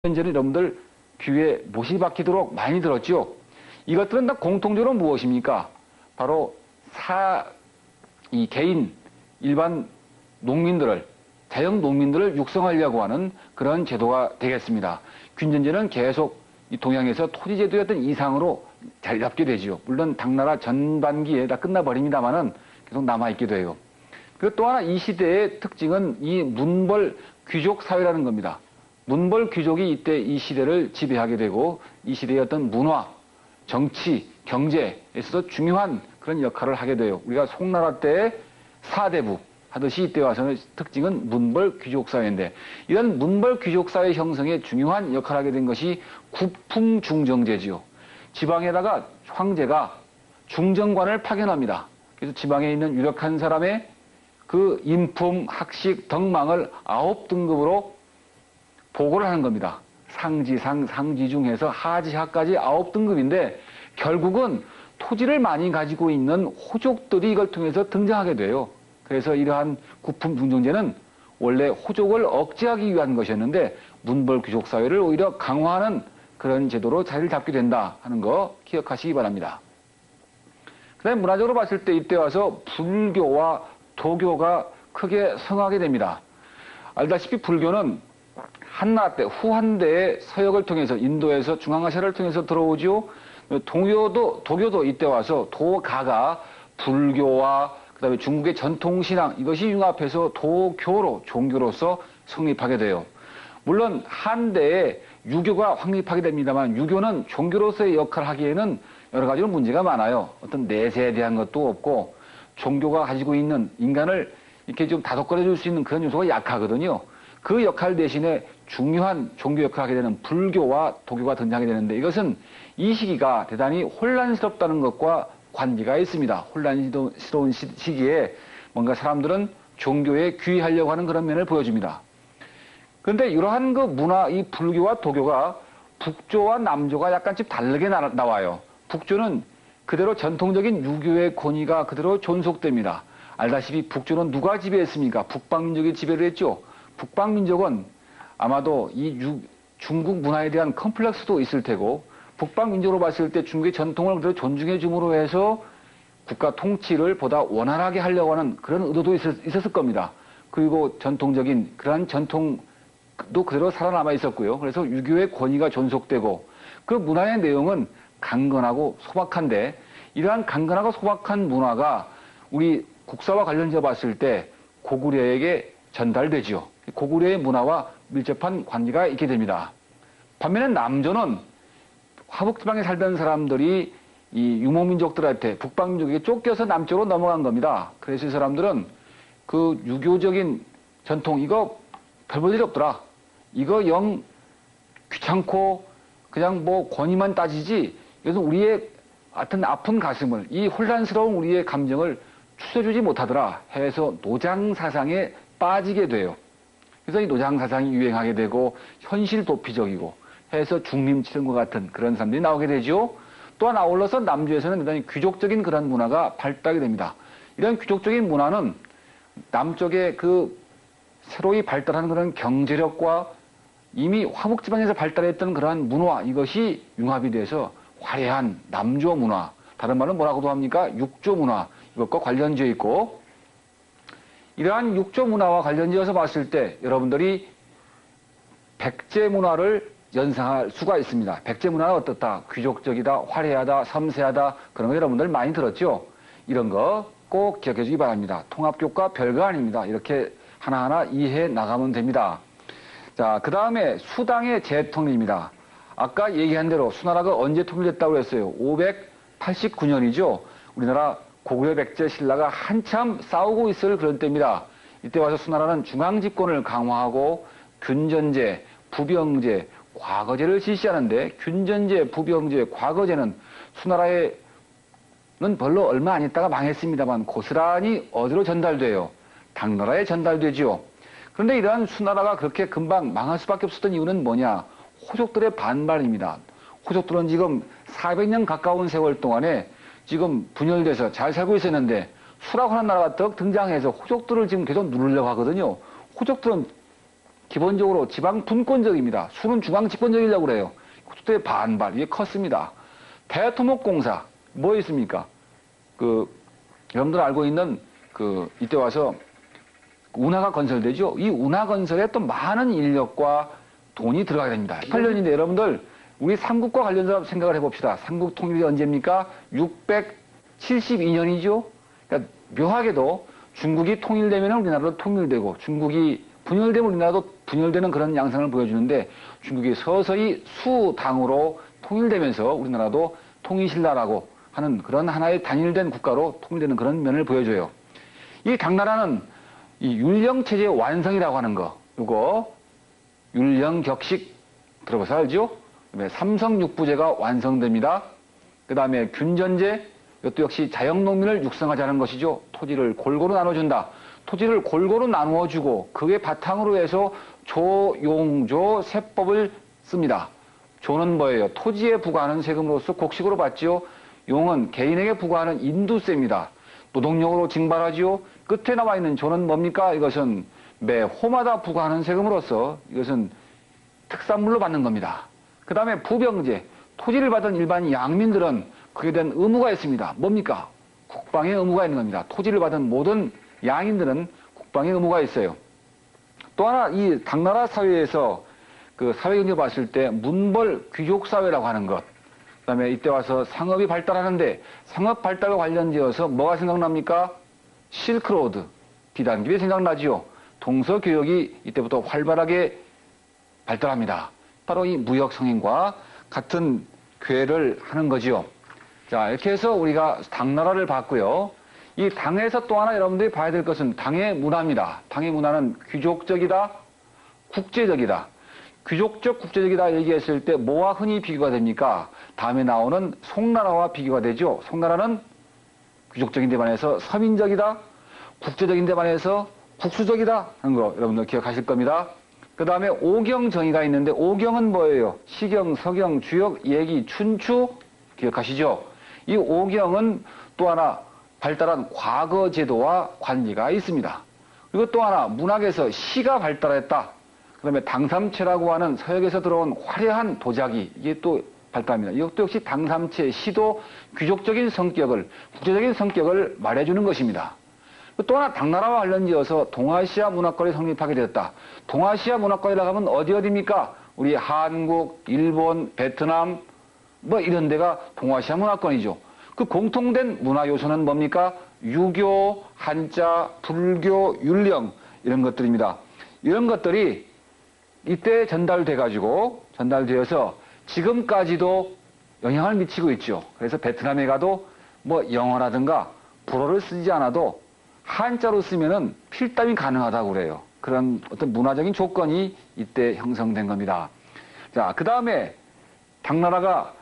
현재는 여러분들 귀에 못이 박히도록 많이 들었죠. 이것들은 다 공통적으로 무엇입니까? 바로 이 개인, 일반 농민들을, 자영 농민들을 육성하려고 하는 그런 제도가 되겠습니다. 균전제는 계속 이 동양에서 토지제도였던 이상으로 자리 잡게 되지요. 물론 당나라 전반기에 다 끝나버립니다만은 계속 남아있기도 해요. 그리고 또 하나 이 시대의 특징은 이 문벌 귀족 사회라는 겁니다. 문벌 귀족이 이때 이 시대를 지배하게 되고 이 시대의 어떤 문화, 정치, 경제에 있어서 중요한 그런 역할을 하게 돼요. 우리가 송나라 때의 사대부 하듯이 이때 와서는 특징은 문벌 귀족 사회인데 이런 문벌 귀족 사회 형성에 중요한 역할을 하게 된 것이 국풍중정제지요. 지방에다가 황제가 중정관을 파견합니다. 그래서 지방에 있는 유력한 사람의 그 인품, 학식, 덕망을 9등급으로 보고를 하는 겁니다. 상지상, 상지중 해서 하지하까지 9등급인데 결국은 토지를 많이 가지고 있는 호족들이 이걸 통해서 등장하게 돼요. 그래서 이러한 국풍중정제는 원래 호족을 억제하기 위한 것이었는데 문벌 귀족 사회를 오히려 강화하는 그런 제도로 자리를 잡게 된다 하는 거 기억하시기 바랍니다. 그 다음에 문화적으로 봤을 때 이때 와서 불교와 도교가 크게 성하게 됩니다. 알다시피 불교는 한나라 때 후한대의 서역을 통해서 인도에서 중앙아시아를 통해서 들어오죠. 도교도 이때 와서 도가가 불교와 그다음에 중국의 전통신앙 이것이 융합해서 도교로 종교로서 성립하게 돼요. 물론 한대에 유교가 확립하게 됩니다만 유교는 종교로서의 역할을 하기에는 여러 가지로 문제가 많아요. 어떤 내세에 대한 것도 없고 종교가 가지고 있는 인간을 이렇게 좀 다독거려 줄 수 있는 그런 요소가 약하거든요. 그 역할 대신에 중요한 종교 역할을 하게 되는 불교와 도교가 등장하게 되는데 이것은 이 시기가 대단히 혼란스럽다는 것과 관계가 있습니다. 혼란스러운 시기에 뭔가 사람들은 종교에 귀의하려고 하는 그런 면을 보여줍니다. 그런데 이러한 그 문화, 이 불교와 도교가 북조와 남조가 약간씩 다르게 나와요. 북조는 그대로 전통적인 유교의 권위가 그대로 존속됩니다. 알다시피 북조는 누가 지배했습니까? 북방민족이 지배를 했죠. 북방민족은 아마도 중국 문화에 대한 컴플렉스도 있을 테고 북방민족으로 봤을 때 중국의 전통을 그대로 존중해 줌으로 해서 국가 통치를 보다 원활하게 하려고 하는 그런 의도도 있었을 겁니다. 그리고 전통적인 그러한 전통도 그대로 살아남아 있었고요. 그래서 유교의 권위가 존속되고 그 문화의 내용은 강건하고 소박한데 이러한 강건하고 소박한 문화가 우리 국사와 관련지어 봤을 때 고구려에게 전달되지요. 고구려의 문화와 밀접한 관계가 있게 됩니다. 반면에 남조는 화북지방에 살던 사람들이 이 유목민족들한테 북방민족에게 쫓겨서 남쪽으로 넘어간 겁니다. 그래서 이 사람들은 그 유교적인 전통 이거 별 볼 일이 없더라. 이거 영 귀찮고 그냥 뭐 권위만 따지지 이것은 우리의 하여튼 아픈 가슴을 이 혼란스러운 우리의 감정을 추스러주지 못하더라 해서 노장사상에 빠지게 돼요. 그래서 이 노장사상이 유행하게 되고 현실 도피적이고 해서 중림치는과 같은 그런 사람들이 나오게 되죠. 또한 아울러서 남조에서는 대단히 귀족적인 그런 문화가 발달하게 됩니다. 이런 귀족적인 문화는 남쪽의 그 새로이 발달하는 그런 경제력과 이미 화북지방에서 발달했던 그러한 문화 이것이 융합이 돼서 화려한 남조 문화, 다른 말은 뭐라고도 합니까? 육조 문화 이것과 관련지어 있고 이러한 육조 문화와 관련지어서 봤을 때 여러분들이 백제 문화를 연상할 수가 있습니다. 백제 문화는 어떻다? 귀족적이다, 화려하다, 섬세하다 그런 거 여러분들 많이 들었죠? 이런 거 꼭 기억해 주기 바랍니다. 통합교과 별거 아닙니다. 이렇게 하나하나 이해해 나가면 됩니다. 자, 그 다음에 수당의 재통일입니다. 아까 얘기한 대로 수나라가 언제 통일됐다고 했어요? 589년이죠. 우리나라 고구려 백제 신라가 한참 싸우고 있을 그런 때입니다. 이때 와서 수나라는 중앙집권을 강화하고 균전제, 부병제, 과거제를 실시하는데 균전제, 부병제, 과거제는 수나라에는 별로 얼마 안 있다가 망했습니다만 고스란히 어디로 전달돼요? 당나라에 전달되지요. 그런데 이러한 수나라가 그렇게 금방 망할 수밖에 없었던 이유는 뭐냐? 호족들의 반발입니다. 호족들은 지금 400년 가까운 세월 동안에 지금 분열돼서 잘 살고 있었는데 수라고 하는 나라가 떡 등장해서 호족들을 지금 계속 누르려고 하거든요. 호족들은 기본적으로 지방 분권적입니다. 수는 중앙 집권적이려고 그래요. 그때 반발, 이게 컸습니다. 대토목공사, 뭐 있습니까? 여러분들 알고 있는 이때 와서 운하가 건설되죠? 이 운하 건설에 또 많은 인력과 돈이 들어가야 됩니다. 18년인데 여러분들, 우리 삼국과 관련해서 생각을 해봅시다. 삼국 통일이 언제입니까? 672년이죠? 그러니까 묘하게도 중국이 통일되면 우리나라도 통일되고 중국이 분열되면 우리나라도 분열되는 그런 양상을 보여주는데 중국이 서서히 수당으로 통일되면서 우리나라도 통일신라라고 하는 그런 하나의 단일된 국가로 통일되는 그런 면을 보여줘요. 이 당나라는 이 율령체제의 완성이라고 하는 거, 이거 율령격식 들어봐서 알죠? 그다음에 삼성육부제가 완성됩니다. 그 다음에 균전제, 이것도 역시 자영농민을 육성하자는 것이죠. 토지를 골고루 나눠준다. 토지를 골고루 나누어주고 그게 바탕으로 해서 조용조 세법을 씁니다. 조는 뭐예요? 토지에 부과하는 세금으로서 곡식으로 받지요. 용은 개인에게 부과하는 인두세입니다. 노동력으로 징발하지요. 끝에 나와 있는 조는 뭡니까? 이것은 매 호마다 부과하는 세금으로서 이것은 특산물로 받는 겁니다. 그 다음에 부병제, 토지를 받은 일반 양민들은 그에 대한 의무가 있습니다. 뭡니까? 국방의 의무가 있는 겁니다. 토지를 받은 모든 양인들은 국방의 의무가 있어요. 또 하나 이 당나라 사회에서 그 사회경제 봤을 때 문벌 귀족사회라고 하는 것, 그 다음에 이때 와서 상업이 발달하는데 상업 발달과 관련되어서 뭐가 생각납니까? 실크로드, 비단길이 생각나지요. 동서교역이 이때부터 활발하게 발달합니다. 바로 이 무역성행과 같은 궤를 하는 거지요. 자, 이렇게 해서 우리가 당나라를 봤고요. 이 당에서 또 하나 여러분들이 봐야 될 것은 당의 문화입니다. 당의 문화는 귀족적이다, 국제적이다. 귀족적, 국제적이다 얘기했을 때 뭐와 흔히 비교가 됩니까? 다음에 나오는 송나라와 비교가 되죠. 송나라는 귀족적인 데 반해서 서민적이다, 국제적인 데 반해서 국수적이다 하는 거 여러분들 기억하실 겁니다. 그 다음에 오경정의가 있는데 오경은 뭐예요? 시경, 서경, 주역, 예기, 춘추 기억하시죠? 이 오경은 또 하나 발달한 과거 제도와 관리가 있습니다. 그리고 또 하나 문학에서 시가 발달했다. 그 다음에 당삼체라고 하는 서역에서 들어온 화려한 도자기, 이게 또 발달합니다. 이것도 역시 당삼체, 시도 귀족적인 성격을, 국제적인 성격을 말해주는 것입니다. 또 하나 당나라와 관련지어서 동아시아 문화권이 성립하게 되었다. 동아시아 문화권이라고 하면 어디입니까? 우리 한국, 일본, 베트남 뭐 이런 데가 동아시아 문화권이죠. 그 공통된 문화 요소는 뭡니까? 유교, 한자, 불교, 율령 이런 것들입니다. 이런 것들이 이때 전달되어서 지금까지도 영향을 미치고 있죠. 그래서 베트남에 가도 뭐 영어라든가 불어를 쓰지 않아도 한자로 쓰면은 필답이 가능하다고 그래요. 그런 어떤 문화적인 조건이 이때 형성된 겁니다. 자, 그 다음에 당나라가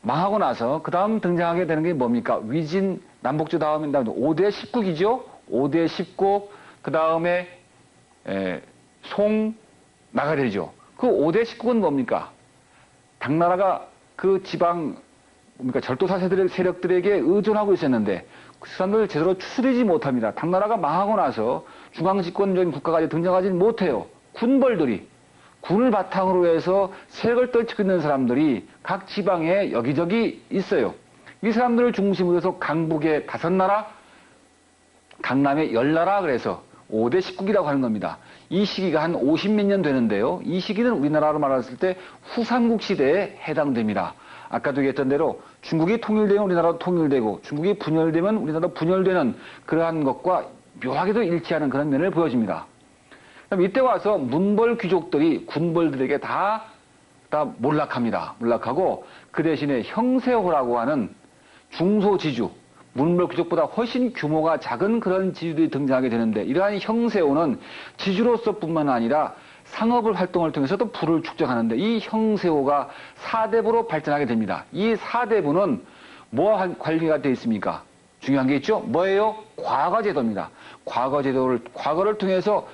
망하고 나서 그 다음 등장하게 되는 게 뭡니까? 위진, 남북조 다음에 5대 10국이죠. 5대 10국, 그 다음에 송, 나가되죠. 그 5대 10국은 뭡니까? 당나라가 그 지방, 뭡니까? 절도사 세력들에게 의존하고 있었는데 그 사람들을 제대로 추스리지 못합니다. 당나라가 망하고 나서 중앙집권적인 국가가 등장하지 못해요. 군벌들이, 군을 바탕으로 해서 세력을 떨치고 있는 사람들이 각 지방에 여기저기 있어요. 이 사람들을 중심으로 해서 강북에 5나라, 강남에 10나라 그래서 5대 10국이라고 하는 겁니다. 이 시기가 한 50몇 년 되는데요. 이 시기는 우리나라로 말했을 때 후삼국 시대에 해당됩니다. 아까도 얘기했던 대로 중국이 통일되면 우리나라도 통일되고 중국이 분열되면 우리나라도 분열되는 그러한 것과 묘하게도 일치하는 그런 면을 보여줍니다. 그럼 이때 와서 문벌 귀족들이 군벌들에게 다 몰락합니다. 몰락하고 그 대신에 형세호라고 하는 중소지주, 문벌 귀족보다 훨씬 규모가 작은 그런 지주들이 등장하게 되는데 이러한 형세호는 지주로서뿐만 아니라 상업을 활동을 통해서도 부를 축적하는데 이 형세호가 사대부로 발전하게 됩니다. 이 사대부는 뭐와 관리가 되어 있습니까? 중요한 게 있죠? 뭐예요? 과거제도입니다. 과거를 통해서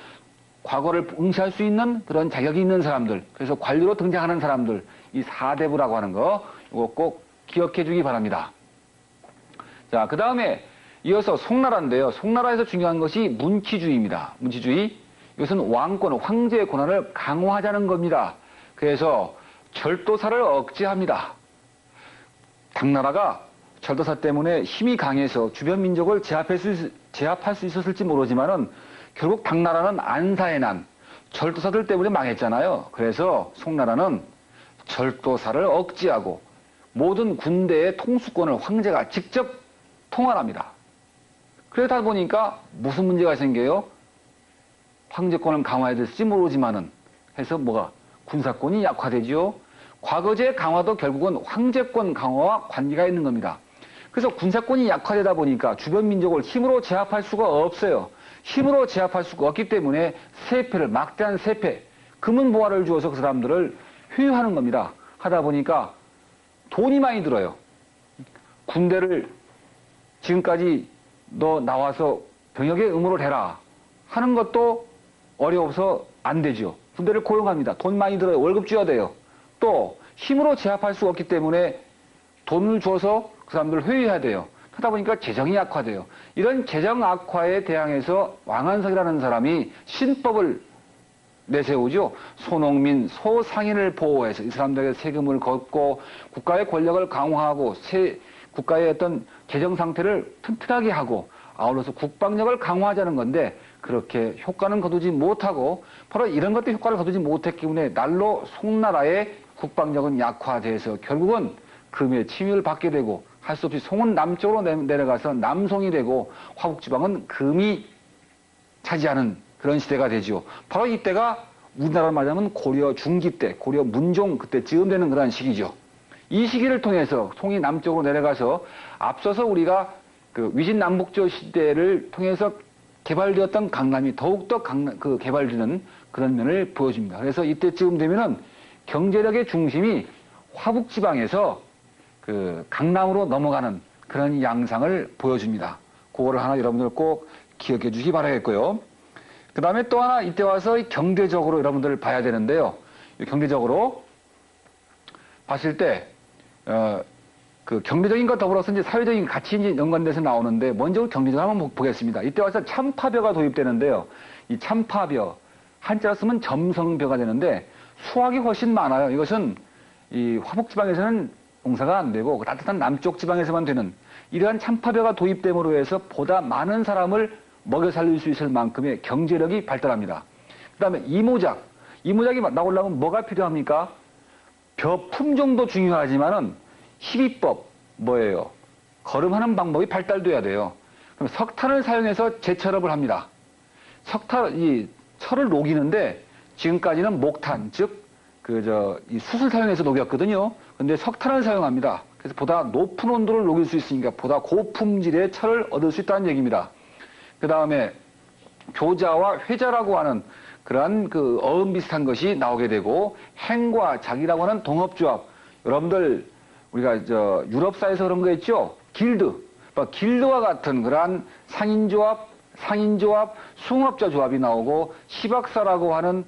과거를 응시할 수 있는 그런 자격이 있는 사람들, 그래서 관료로 등장하는 사람들, 이 사대부라고 하는 거, 이거 꼭 기억해 주기 바랍니다. 자, 그 다음에 이어서 송나라인데요. 송나라에서 중요한 것이 문치주의입니다. 문치주의. 이것은 왕권, 황제의 권한을 강화하자는 겁니다. 그래서 철도사를 억제합니다. 당나라가 철도사 때문에 힘이 강해서 주변 민족을 제압할 수 있었을지 모르지만은 결국 당나라는 안사의 난, 철도사들 때문에 망했잖아요. 그래서 송나라는 철도사를 억제하고 모든 군대의 통수권을 황제가 직접 통할합니다. 그러다 보니까 무슨 문제가 생겨요? 황제권을 강화해야 될지 모르지만은 해서 뭐가 군사권이 약화되지요. 과거제 강화도 결국은 황제권 강화와 관계가 있는 겁니다. 그래서 군사권이 약화되다 보니까 주변 민족을 힘으로 제압할 수가 없어요. 힘으로 제압할 수가 없기 때문에 세패를, 막대한 세패, 금은 보화를 주어서 그 사람들을 회유하는 겁니다. 하다 보니까 돈이 많이 들어요. 군대를 지금까지 너 나와서 병역에 의무를 해라 하는 것도 어려워서 안 되죠. 군대를 고용합니다. 돈 많이 들어요. 월급 줘야 돼요. 또 힘으로 제압할 수가 없기 때문에 돈을 줘서 그 사람들을 회유해야 돼요. 하다 보니까 재정이 악화돼요. 이런 재정 악화에 대항해서 왕한석이라는 사람이 신법을 내세우죠. 소농민, 소상인을 보호해서 이 사람들에게 세금을 걷고 국가의 권력을 강화하고 국가의 어떤 재정 상태를 튼튼하게 하고 아울러서 국방력을 강화하자는 건데 그렇게 효과는 거두지 못하고 바로 이런 것도 효과를 거두지 못했기 때문에 날로 송나라의 국방력은 약화돼서 결국은 금의 침입을 받게 되고 할 수 없이 송은 남쪽으로 내려가서 남송이 되고 화북지방은 금이 차지하는 그런 시대가 되죠. 바로 이때가 우리나라로 말하면 고려 중기 때, 고려 문종 그때쯤 되는 그런 시기죠. 이 시기를 통해서 송이 남쪽으로 내려가서 앞서서 우리가 그 위진남북조 시대를 통해서 개발되었던 강남이 더욱더 개발되는 그런 면을 보여줍니다. 그래서 이때쯤 되면은 경제력의 중심이 화북지방에서 그 강남으로 넘어가는 그런 양상을 보여줍니다. 그거를 하나 여러분들 꼭 기억해 주시기 바라겠고요. 그 다음에 또 하나 이때 와서 경제적으로 여러분들 봐야 되는데요. 경제적으로 봤을 때, 그 경제적인 것 더불어서 이제 사회적인 가치 이제 연관돼서 나오는데 먼저 경제적으로 한번 보겠습니다. 이때 와서 참파벼가 도입되는데요. 이 참파벼, 한자로 쓰면 점성벼가 되는데 수확이 훨씬 많아요. 이것은 이 화북지방에서는 농사가 안 되고 따뜻한 남쪽 지방에서만 되는 이러한 참파벼가 도입됨으로 해서 보다 많은 사람을 먹여 살릴 수 있을 만큼의 경제력이 발달합니다. 그 다음에 이모작이 나오려면 뭐가 필요합니까? 벼 품종도 중요하지만은 희비법 뭐예요? 거름하는 방법이 발달돼야 돼요. 그럼 석탄을 사용해서 재철업을 합니다. 이 철을 녹이는데 지금까지는 목탄, 즉 이 숯을 사용해서 녹였거든요. 근데 석탄을 사용합니다. 그래서 보다 높은 온도를 녹일 수 있으니까 보다 고품질의 철을 얻을 수 있다는 얘기입니다. 그 다음에 교자와 회자라고 하는 그러한 그 어음 비슷한 것이 나오게 되고 행과 작이라고 하는 동업조합. 여러분들 우리가 유럽사에서 그런 거 있죠? 길드와 같은 그러한 상인조합, 수공업자 조합이 나오고 시박사라고 하는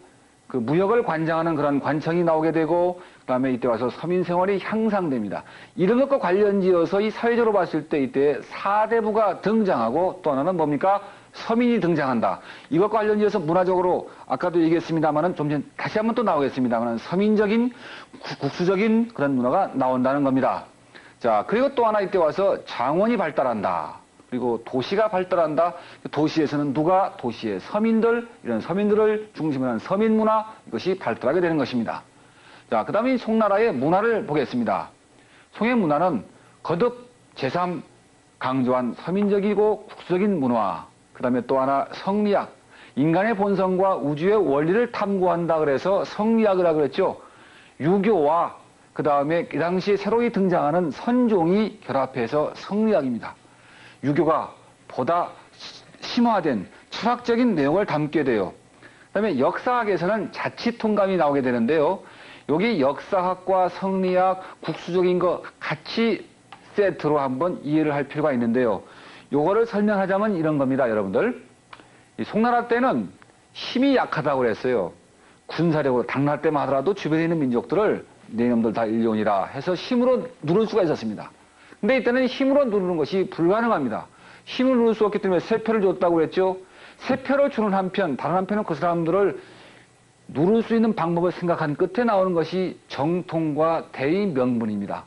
그 무역을 관장하는 그런 관청이 나오게 되고 그 다음에 이때 와서 서민 생활이 향상됩니다. 이런 것과 관련지어서 이 사회적으로 봤을 때 이때 사대부가 등장하고 또 하나는 뭡니까? 서민이 등장한다. 이것과 관련지어서 문화적으로 아까도 얘기했습니다만은 좀 전에 다시 한번 또 나오겠습니다만은 서민적인 국수적인 그런 문화가 나온다는 겁니다. 자, 그리고 또 하나 이때 와서 장원이 발달한다. 그리고 도시가 발달한다. 도시에서는 도시의 서민들, 이런 서민들을 중심으로 한 서민문화, 이것이 발달하게 되는 것입니다. 자, 그 다음에 송나라의 문화를 보겠습니다. 송의 문화는 거듭 제3 강조한 서민적이고 국수적인 문화, 그 다음에 또 하나 성리학, 인간의 본성과 우주의 원리를 탐구한다 그래서 성리학이라고 그랬죠. 유교와 그 다음에 이 당시에 새로이 등장하는 선종이 결합해서 성리학입니다. 유교가 보다 심화된 철학적인 내용을 담게 돼요. 그 다음에 역사학에서는 자치통감이 나오게 되는데요. 여기 역사학과 성리학, 국수적인 거 같이 세트로 한번 이해를 할 필요가 있는데요. 요거를 설명하자면 이런 겁니다, 여러분들. 이 송나라 때는 힘이 약하다고 그랬어요. 군사력으로 당날 때만 하더라도 주변에 있는 민족들을 네놈들 다 일용이라 해서 힘으로 누를 수가 있었습니다. 근데 이때는 힘으로 누르는 것이 불가능합니다. 힘을 누를 수 없기 때문에 세패를 줬다고 그랬죠. 세 표를 주는 한편 다른 한편은 그 사람들을 누를 수 있는 방법을 생각한 끝에 나오는 것이 정통과 대의 명분입니다.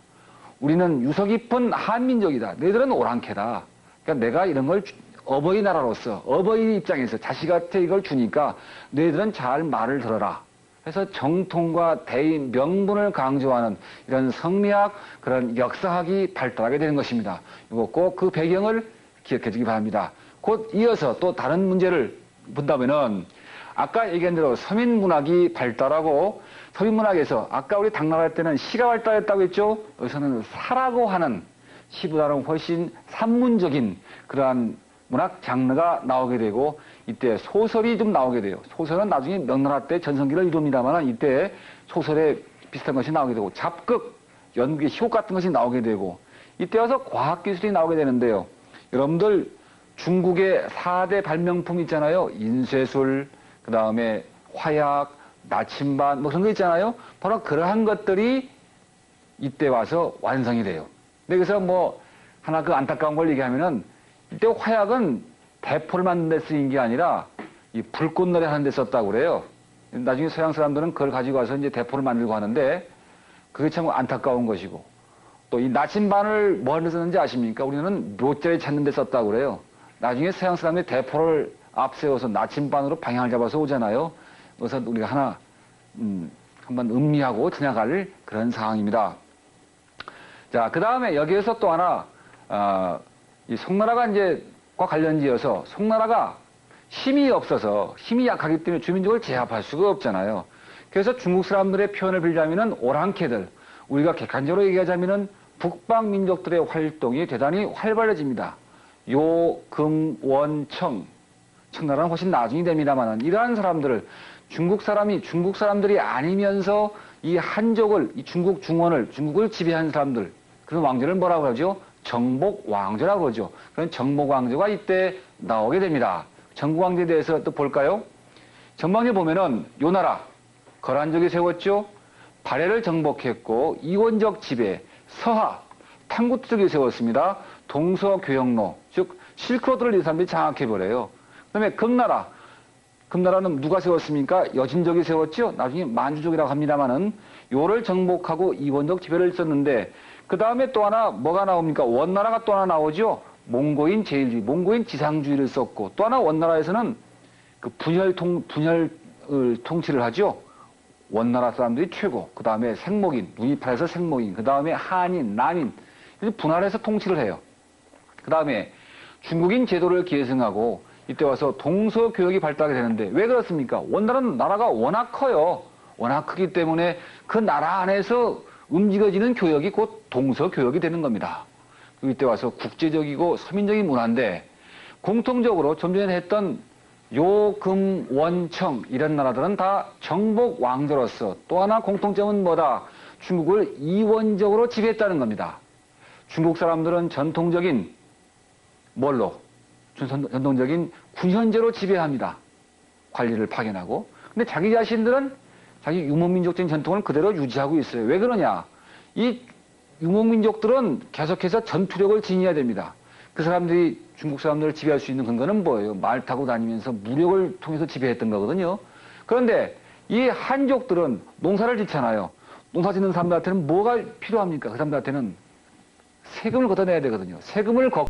우리는 유서 깊은 한민족이다. 너희들은 오랑캐다. 그러니까 내가 이런 걸 어버이나라로서 어버이 입장에서 자식한테 이걸 주니까 너희들은 잘 말을 들어라. 그래서 정통과 대의 명분을 강조하는 이런 성리학, 그런 역사학이 발달하게 되는 것입니다. 이거 꼭 그 배경을 기억해 주기 바랍니다. 곧 이어서 또 다른 문제를 본다면은 아까 얘기한 대로 서민문학이 발달하고 서민문학에서 아까 우리 당나라 때는 시가 발달했다고 했죠. 여기서는 사라고 하는 시보다는 훨씬 산문적인 그러한 문학 장르가 나오게 되고 이때 소설이 좀 나오게 돼요. 소설은 나중에 명나라 때 전성기를 이룹니다만 이때 소설에 비슷한 것이 나오게 되고 잡극, 연기, 시곡 같은 것이 나오게 되고 이때 와서 과학기술이 나오게 되는데요. 여러분들 중국의 4대 발명품 있잖아요. 인쇄술, 그 다음에 화약, 나침반 뭐 그런 거 있잖아요. 바로 그러한 것들이 이때 와서 완성이 돼요. 그래서 뭐 하나 그 안타까운 걸 얘기하면은 이때 화약은 대포를 만드는 데 쓰인 게 아니라 이 불꽃놀이 하는 데 썼다고 그래요. 나중에 서양 사람들은 그걸 가지고 와서 이제 대포를 만들고 하는데 그게 참 안타까운 것이고 또 이 나침반을 뭐 하는 데 썼는지 아십니까? 우리는 묘자리 찾는 데 썼다고 그래요. 나중에 서양 사람들이 대포를 앞세워서 나침반으로 방향을 잡아서 오잖아요. 그래서 우리가 하나 한번 음미하고 지나갈 그런 상황입니다. 자, 그 다음에 여기에서 또 하나 이 송나라가 이제 과 관련지어서 송나라가 힘이 없어서 힘이 약하기 때문에 주민족을 제압할 수가 없잖아요. 그래서 중국 사람들의 표현을 빌자면은 오랑캐들, 우리가 객관적으로 얘기하자면은 북방 민족들의 활동이 대단히 활발해집니다. 요, 금, 원, 청. 청나라는 훨씬 나중이 됩니다만은 이러한 사람들을 중국 사람들이 아니면서 이 한족을, 이 중국 중원을, 중국을 지배한 사람들, 그런 왕조를 뭐라고 하죠? 정복왕조라고 그러죠. 그런 정복왕조가 이때 나오게 됩니다. 정복왕조에 대해서 또 볼까요? 정복왕조 보면은 요 나라, 거란족이 세웠죠? 발해를 정복했고, 이원적 지배, 서하, 탕구족이 세웠습니다. 동서교역로, 즉, 실크로드를 이 사람들이 장악해버려요. 그 다음에 금나라는 누가 세웠습니까? 여진족이 세웠죠? 나중에 만주족이라고 합니다만은, 요를 정복하고 이원적 지배를 썼는데, 그 다음에 또 하나 뭐가 나옵니까? 원나라가 또 하나 나오죠? 몽고인 제일주의, 몽고인 지상주의를 썼고, 또 하나 원나라에서는 그 분열 통치를 하죠? 원나라 사람들이 최고, 그 다음에 생목인, 누이팔에서 생목인, 그 다음에 한인, 남인, 분할해서 통치를 해요. 그 다음에 중국인 제도를 계승하고, 이때 와서 동서교역이 발달하게 되는데, 왜 그렇습니까? 원나라는 나라가 워낙 커요. 워낙 크기 때문에 그 나라 안에서 움직여지는 교역이 곧 동서교역이 되는 겁니다. 이때 와서 국제적이고 서민적인 문화인데 공통적으로 좀 전에 했던 요, 금, 원, 청 이런 나라들은 다 정복 왕조로서 또 하나 공통점은 뭐다? 중국을 이원적으로 지배했다는 겁니다. 중국 사람들은 전통적인 뭘로? 전통적인 군현제로 지배합니다. 관리를 파견하고. 근데 자기 자신들은 자기 유목민족적인 전통을 그대로 유지하고 있어요. 왜 그러냐? 이 유목민족들은 계속해서 전투력을 지녀야 됩니다. 그 사람들이 중국 사람들을 지배할 수 있는 근거는 뭐예요? 말 타고 다니면서 무력을 통해서 지배했던 거거든요. 그런데 이 한족들은 농사를 짓잖아요. 농사 짓는 사람들한테는 뭐가 필요합니까? 그 사람들한테는 세금을 걷어내야 되거든요. 세금을 걷고